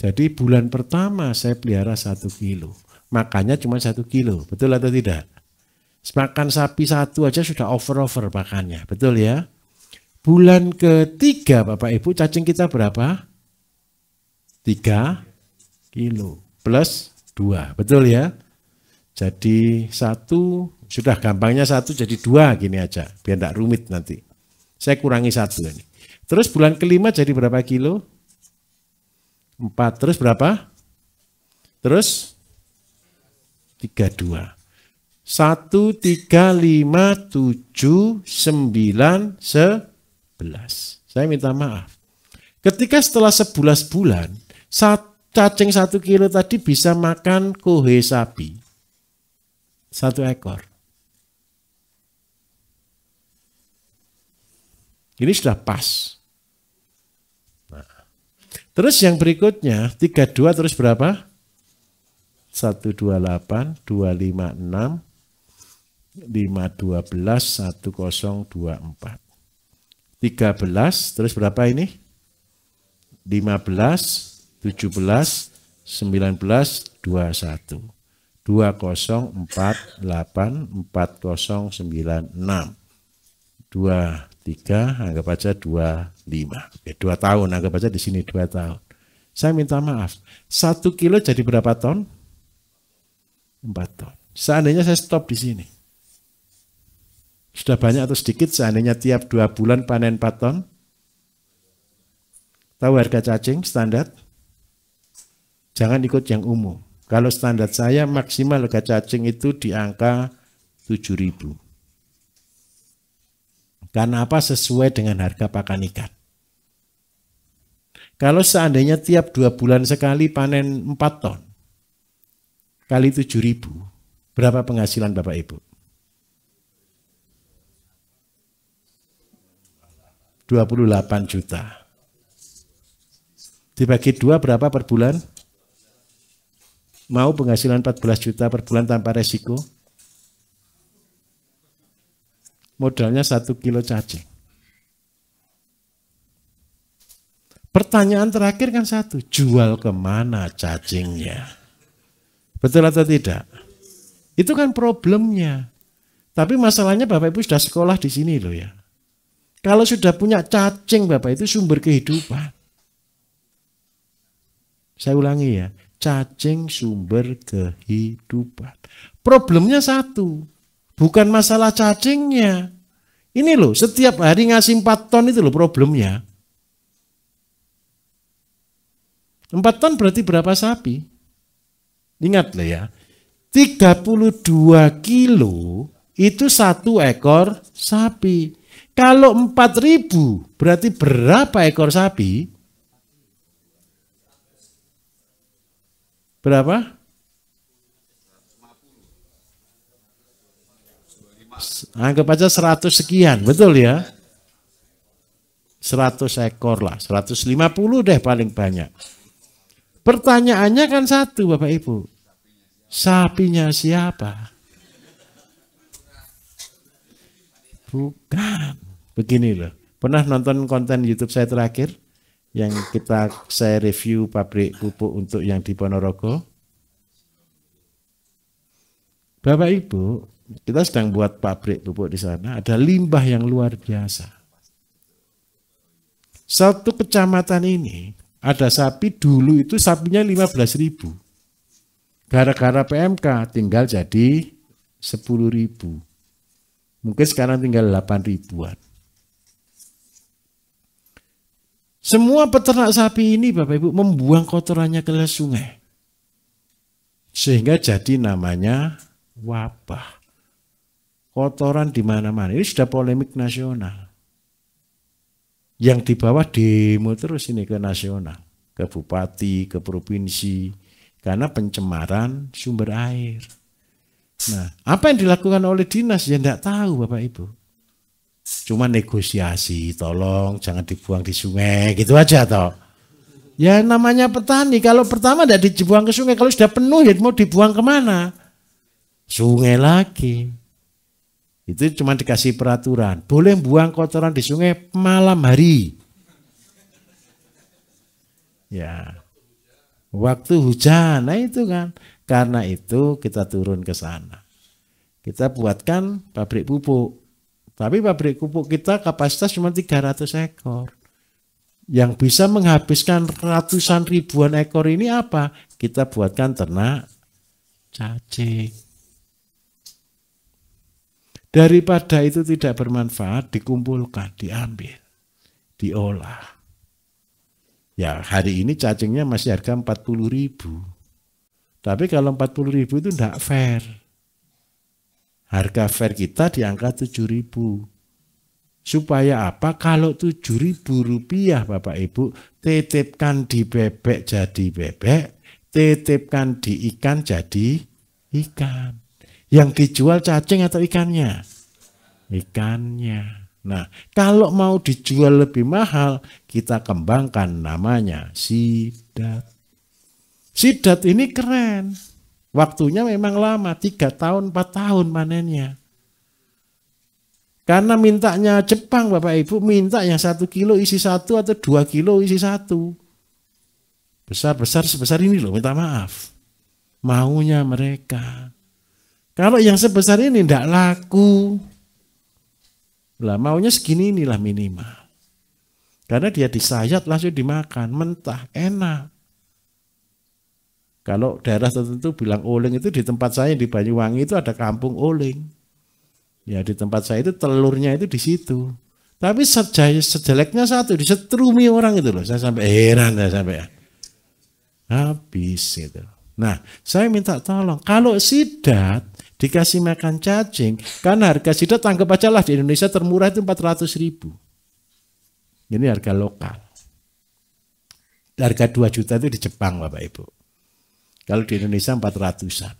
Jadi bulan pertama saya pelihara 1 kilo. Makannya cuma 1 kilo. Betul atau tidak? Makan sapi 1 aja sudah over makannya. Betul ya? Bulan ketiga Bapak Ibu cacing kita berapa? 3 kilo plus 2. Betul ya? Jadi 1, sudah gampangnya 1 jadi 2 gini aja. Biar tidak rumit nanti. Saya kurangi 1 ini. Terus bulan kelima jadi berapa kilo? 4. Terus berapa? Terus 32. 1, 3, 5, 7, 9, 11. Saya minta maaf. Ketika setelah 11 bulan, cacing 1 kilo tadi bisa makan kohe sapi 1 ekor. Ini sudah pas. Nah. Terus yang berikutnya 32 terus berapa? 128, 256, 512, 1024. 13 terus berapa ini? 15, 17, 19, 21. 2048, 4096. 23, anggap aja 25. 2 tahun, anggap aja di sini 2 tahun. Saya minta maaf, 1 kilo jadi berapa ton? 4 ton. Seandainya saya stop di sini. Sudah banyak atau sedikit seandainya tiap 2 bulan panen 4 ton? Tahu harga cacing standar? Jangan ikut yang umum. Kalau standar saya maksimal harga cacing itu di angka 7.000. Karena apa? Sesuai dengan harga pakan ikan. Kalau seandainya tiap 2 bulan sekali panen 4 ton, kali 7.000, berapa penghasilan Bapak Ibu? 28 juta. Dibagi 2 berapa per bulan? Mau penghasilan 14 juta per bulan tanpa resiko? Modalnya 1 kilo cacing. Pertanyaan terakhir kan satu, jual kemana cacingnya? Betul atau tidak? Itu kan problemnya. Tapi masalahnya Bapak Ibu sudah sekolah di sini loh ya. Kalau sudah punya cacing Bapak itu sumber kehidupan. Saya ulangi ya, cacing sumber kehidupan. Problemnya satu, bukan masalah cacingnya. Ini loh, setiap hari ngasih 4 ton itu loh problemnya. 4 ton berarti berapa sapi? Ingat loh ya, 32 kilo itu 1 ekor sapi. Kalau 4.000 berarti berapa ekor sapi? Berapa? Anggap aja 100 sekian, betul ya? 100 ekor lah, 150 deh paling banyak. Pertanyaannya kan satu Bapak Ibu, sapinya siapa? Bukan, begini loh. Pernah nonton konten YouTube saya terakhir yang saya review pabrik pupuk untuk yang di Ponorogo? Bapak Ibu, kita sedang buat pabrik pupuk di sana, ada limbah yang luar biasa. Satu kecamatan ini ada sapi dulu itu sapinya 15.000. Gara-gara PMK tinggal jadi 10.000. Mungkin sekarang tinggal 8.000-an. Semua peternak sapi ini Bapak Ibu membuang kotorannya ke sungai. Sehingga jadi namanya wabah. Kotoran di mana-mana. Ini sudah polemik nasional. Yang di bawah demo terus ini ke nasional, ke bupati, ke provinsi, karena pencemaran sumber air. Nah, apa yang dilakukan oleh dinas ya enggak tahu Bapak Ibu. Cuma negosiasi, tolong jangan dibuang di sungai, gitu aja toh. Ya namanya petani, kalau pertama enggak dibuang ke sungai, kalau sudah penuh ya mau dibuang kemana? Sungai lagi. Itu cuma dikasih peraturan, boleh buang kotoran di sungai malam hari. Ya, waktu hujan, nah itu kan. Karena itu kita turun ke sana. Kita buatkan pabrik pupuk. Tapi pabrik pupuk kita kapasitas cuma 300 ekor. Yang bisa menghabiskan ratusan ribuan ekor ini apa? Kita buatkan ternak cacing. Daripada itu tidak bermanfaat, dikumpulkan, diambil, diolah. Ya hari ini cacingnya masih harga 40.000. Tapi kalau 40.000 itu tidak fair. Harga fair kita di angka 7.000. Supaya apa? Kalau 7.000 rupiah Bapak Ibu, titipkan di bebek jadi bebek, titipkan di ikan jadi ikan. Yang dijual cacing atau ikannya? Ikannya. Nah, kalau mau dijual lebih mahal, kita kembangkan namanya sidat. Sidat ini keren. Waktunya memang lama, 3 tahun, 4 tahun panennya. Karena mintanya Jepang Bapak Ibu, minta yang 1 kilo isi 1 atau 2 kilo isi 1. Besar-besar sebesar ini loh, minta maaf. Maunya mereka. Kalau yang sebesar ini tidak laku. Lah maunya segini inilah minimal. Karena dia disayat langsung dimakan, mentah, enak. Kalau daerah tertentu bilang oling itu di tempat saya di Banyuwangi itu ada kampung oling. Ya di tempat saya itu telurnya itu di situ. Tapi sejeleknya satu disetrumi orang itu loh. Saya sampai heran saya sampai. Habis itu. Nah, saya minta tolong kalau sidat dikasih makan cacing, karena harga sidat anggap aja lah di Indonesia termurah itu 400.000. Ini harga lokal. Harga 2 juta itu di Jepang Bapak Ibu. Kalau di Indonesia 400-an.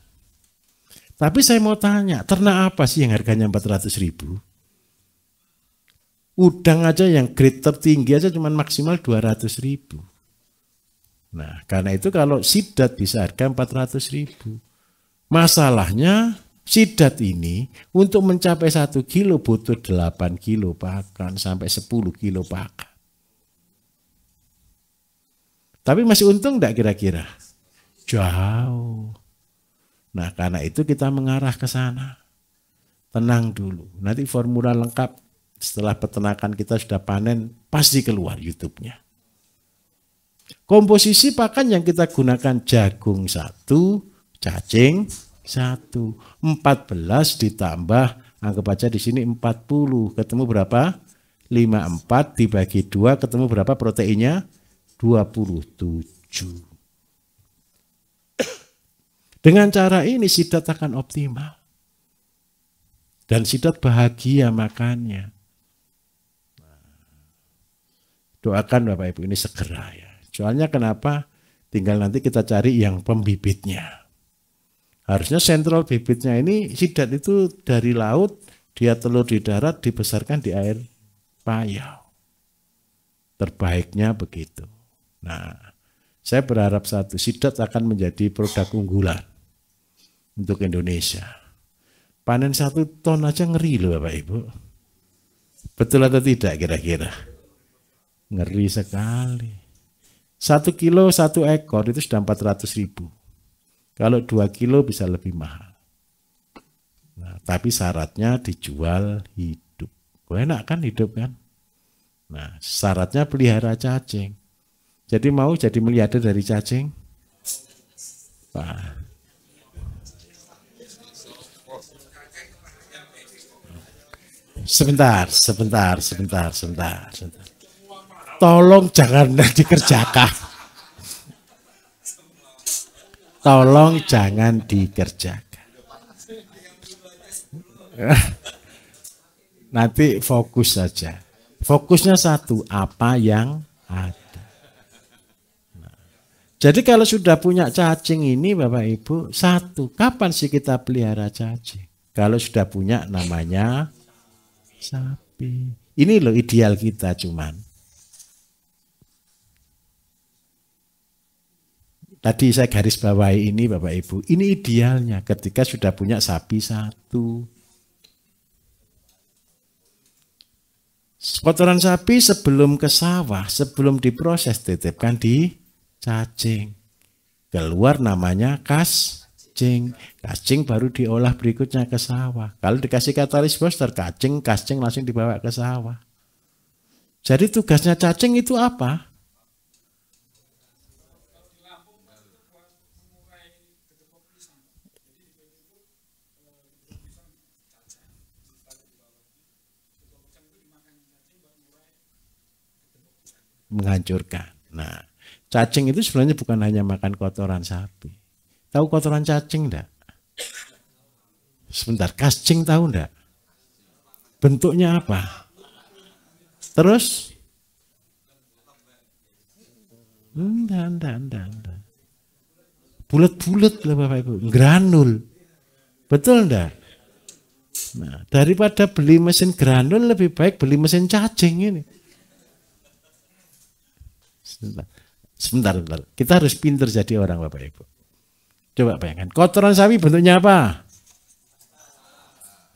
Tapi saya mau tanya, ternak apa sih yang harganya 400.000? Udang aja yang grade tertinggi aja cuma maksimal 200.000. Nah, karena itu kalau sidat bisa harga 400.000. Masalahnya sidat ini untuk mencapai 1 kilo butuh 8 kilo pakan sampai 10 kilo pakan. Tapi masih untung enggak kira-kira? Jauh. Nah, karena itu kita mengarah ke sana. Tenang dulu. Nanti formula lengkap setelah peternakan kita sudah panen pasti keluar YouTube-nya. Komposisi pakan yang kita gunakan jagung 1, cacing 1. 14 ditambah anggap aja di sini 40. Ketemu berapa? 54 dibagi 2 ketemu berapa proteinnya? 27. Dengan cara ini sidat akan optimal. Dan sidat bahagia makannya. Doakan Bapak Ibu ini segera ya. Soalnya kenapa? Tinggal nanti kita cari yang pembibitnya. Harusnya sentral bibitnya ini sidat itu dari laut, dia telur di darat, dibesarkan di air payau. Terbaiknya begitu. Nah, saya berharap satu, sidat akan menjadi produk unggulan untuk Indonesia. Panen 1 ton aja ngeri loh Bapak Ibu. Betul atau tidak kira-kira? Ngeri sekali. 1 kilo 1 ekor itu sudah 400.000. Kalau 2 kilo bisa lebih mahal. Nah, tapi syaratnya dijual hidup. Enak kan hidup kan? Nah, syaratnya pelihara cacing. Jadi mau jadi miliarder dari cacing? Wah. Sebentar. Tolong jangan dikerjakan. Tolong jangan dikerjakan. Nanti fokus saja. Fokusnya satu, apa yang ada. Nah, jadi kalau sudah punya cacing ini Bapak Ibu, satu, kapan sih kita pelihara cacing? Kalau sudah punya namanya sapi. Ini loh ideal kita cuman. Tadi saya garis bawahi ini Bapak Ibu. Ini idealnya ketika sudah punya sapi 1. Kotoran sapi sebelum ke sawah, sebelum diproses titipkan di cacing. Keluar namanya kascing. Kascing baru diolah berikutnya ke sawah. Kalau dikasih katalis booster, kascing langsung dibawa ke sawah. Jadi tugasnya cacing itu apa? Menghancurkan. Nah, cacing itu sebenarnya bukan hanya makan kotoran sapi. Tahu kotoran cacing enggak? Sebentar, cacing tahu enggak? Bentuknya apa? Terus? Enggak. Bulat-bulat lah Bapak Ibu, granul. Betul enggak? Nah, daripada beli mesin granul lebih baik beli mesin cacing ini. Sebentar. Kita harus pintar jadi orang Bapak Ibu. Coba bayangkan, kotoran sapi bentuknya apa?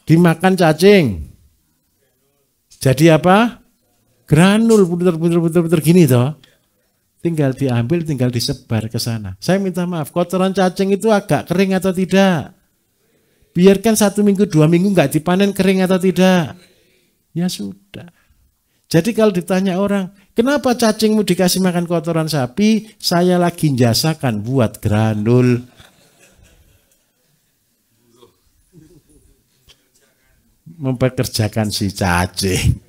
Dimakan cacing. Jadi apa? Granul, puter gini toh. Tinggal diambil, tinggal disebar ke sana. Saya minta maaf, kotoran cacing itu agak kering atau tidak? Biarkan 1 minggu, 2 minggu nggak dipanen, kering atau tidak? Ya sudah. Jadi kalau ditanya orang, kenapa cacingmu dikasih makan kotoran sapi? Saya lagi jasakan buat granul. Mempekerjakan si cacing.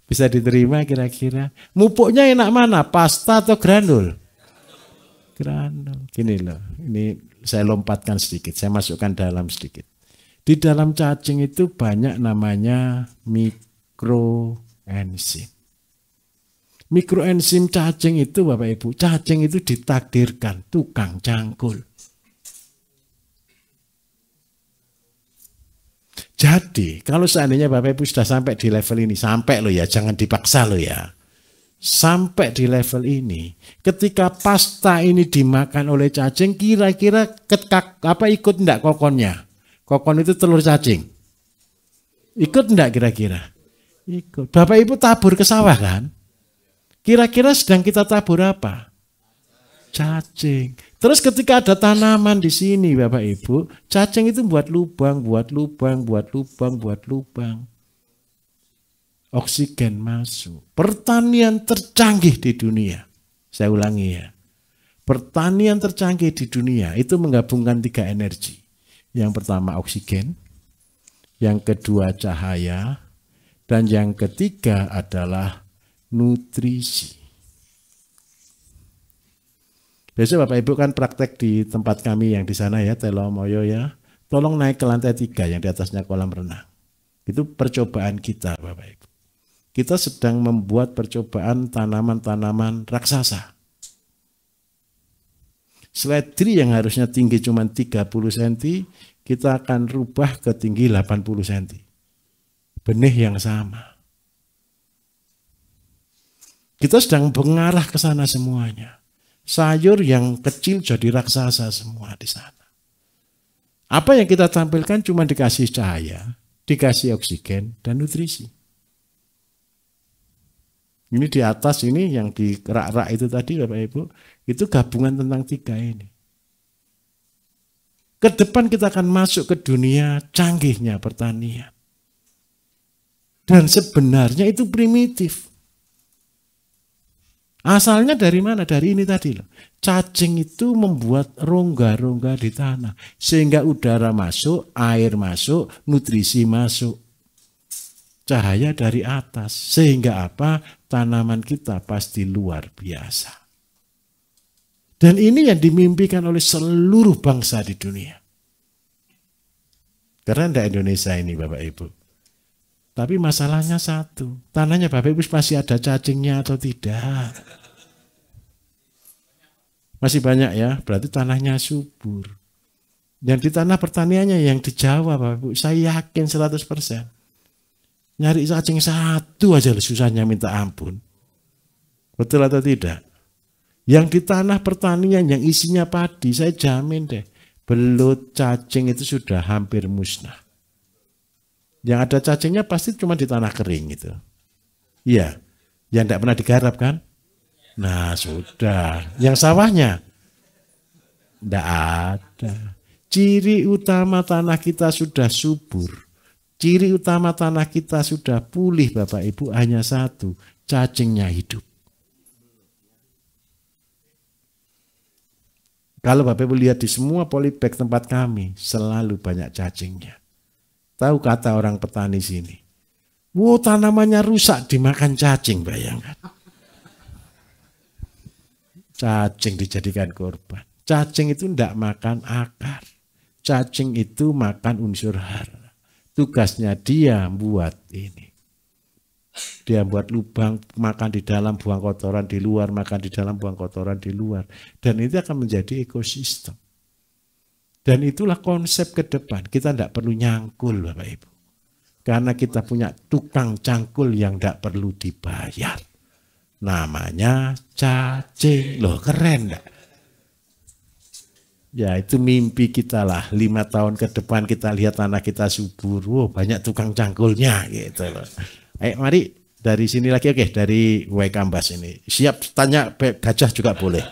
Bisa diterima kira-kira? Mupuknya enak mana? Pasta atau granul? Granul. Gini loh, ini saya lompatkan sedikit, saya masukkan dalam sedikit. Di dalam cacing itu banyak namanya mikroenzim. Mikroenzim cacing itu Bapak Ibu, cacing itu ditakdirkan tukang cangkul. Jadi kalau seandainya Bapak Ibu sudah sampai di level ini, sampai lo ya, jangan dipaksa lo ya. Sampai di level ini, ketika pasta ini dimakan oleh cacing, kira-kira ikut enggak kokonnya? Kokon itu telur cacing. Ikut enggak kira-kira? Ikut. Bapak Ibu tabur ke sawah kan? Kira-kira sedang kita tabur apa? Cacing. Terus ketika ada tanaman di sini Bapak Ibu, cacing itu buat lubang. Oksigen masuk. Pertanian tercanggih di dunia. Saya ulangi ya. Pertanian tercanggih di dunia itu menggabungkan 3 energi. Yang pertama oksigen, yang kedua cahaya, dan yang ketiga adalah nutrisi. Besok Bapak Ibu kan praktek di tempat kami yang di sana ya, Telomoyo ya. Tolong naik ke lantai 3 yang di atasnya kolam renang. Itu percobaan kita Bapak Ibu. Kita sedang membuat percobaan tanaman-tanaman raksasa. Seledri yang harusnya tinggi cuma 30 cm, kita akan rubah ke tinggi 80 cm. Benih yang sama. Kita sedang mengarah ke sana semuanya. Sayur yang kecil jadi raksasa semua di sana. Apa yang kita tampilkan cuma dikasih cahaya, dikasih oksigen, dan nutrisi. Ini di atas ini yang di rak-rak itu tadi Bapak Ibu, itu gabungan tentang 3 ini. Ke depan kita akan masuk ke dunia canggihnya pertanian. Dan sebenarnya itu primitif. Asalnya dari mana? Dari ini tadi loh. Cacing itu membuat rongga-rongga di tanah. Sehingga udara masuk, air masuk, nutrisi masuk. Cahaya dari atas. Sehingga apa? Tanaman kita pasti luar biasa. Dan ini yang dimimpikan oleh seluruh bangsa di dunia. Karena tidak Indonesia ini Bapak Ibu. Tapi masalahnya satu, tanahnya Bapak Ibu masih ada cacingnya atau tidak? Masih banyak ya, berarti tanahnya subur. Yang di tanah pertaniannya yang di Jawa Bapak Ibu, saya yakin 100%. Nyari cacing satu aja susahnya minta ampun. Betul atau tidak? Yang di tanah pertanian yang isinya padi, saya jamin deh, belut cacing itu sudah hampir musnah. Yang ada cacingnya pasti cuma di tanah kering gitu. Iya, yang tidak pernah digarap kan? Nah sudah, yang sawahnya tidak ada. Ciri utama tanah kita sudah subur, Ciri utama tanah kita sudah pulih Bapak Ibu hanya satu, cacingnya hidup. Kalau Bapak Ibu lihat di semua polybag tempat kami, selalu banyak cacingnya. Tahu kata orang petani sini, wow tanamannya rusak dimakan cacing, bayangkan. Cacing dijadikan korban. Cacing itu tidak makan akar. Cacing itu makan unsur hara. Tugasnya dia buat ini. Dia buat lubang, makan di dalam, buang kotoran di luar, makan di dalam, buang kotoran di luar. Dan itu akan menjadi ekosistem. Dan itulah konsep ke depan. Kita tidak perlu nyangkul Bapak Ibu. Karena kita punya tukang cangkul yang tidak perlu dibayar. Namanya cacing. Loh keren enggak? Ya itu mimpi kita lah. 5 tahun ke depan kita lihat tanah kita subur. Wow banyak tukang cangkulnya gitu loh. Ayo mari dari sini lagi. Oke dari WK Ambas ini. Siap tanya gajah juga boleh.